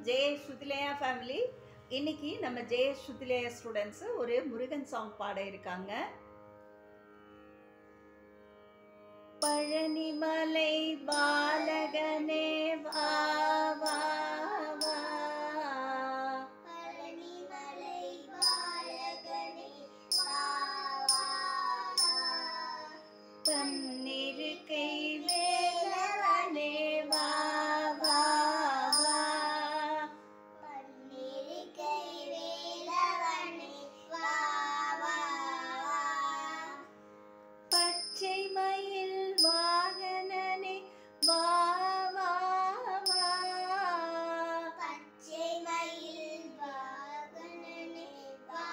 ஜெய ஸ்ருதிலேயா ஃபேமிலி. இன்னைக்கு நம்ம ஜெய ஸ்ருதிலேயா ஸ்டூடெண்ட்ஸ் ஒரு முருகன் சாங் பாட இருக்காங்க. பழனிமலை பாலகனே வா வா வா, பழனிமலை பாலகனே வா வா வா, பன்னிருக்கை வேலவனே வா வா வா, பன்னிருக்கை வேலவனே வா வா வா, பச்சை மயில் வாகனனே வா வா வா, பச்சை மயில் வாகனனே வா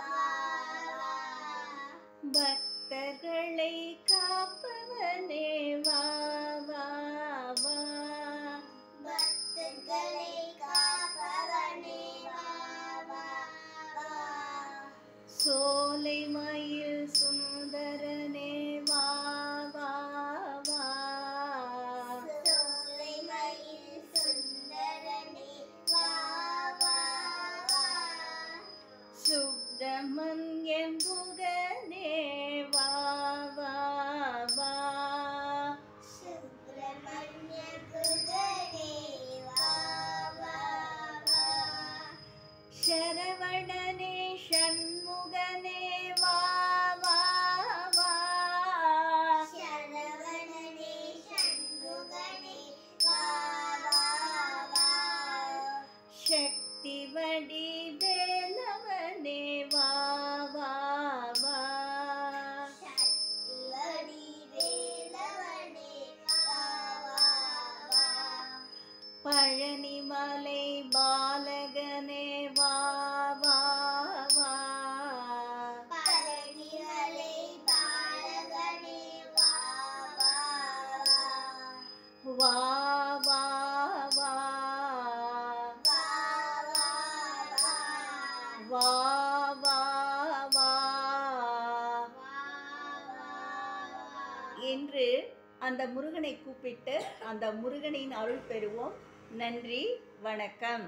வா வா, பக்தர்களை காப்பவனே வா வா வா, பக்தர்களை காப்பவனே வா வா வா, சோலை மயில் சுந்தரனே வா வா வா, சோலை மயில் சுந்தரனே வா வா வா, சுப்பிரமணியன் புகனே வா வா வா, சுப்பிரமணிய புகனே வா வா வா, சரவணனே சண்முகனே வா வா வா, சரவணனே சண்முகனே வா வா வா, சக்தி வடிவேலவனே வா வா வா, சக்தி வடிவேலவனே வா வா வா, பழனிமலை பாலகனே வா வா வா, பழனிமலை பாலகனே வா வா வா, வா வா வா, வா வா வா வா, வா வா என்று அந்த முருகனை கூப்பிட்டு அந்த முருகனின் அருள் பெறுவோம். நன்றி, வணக்கம்.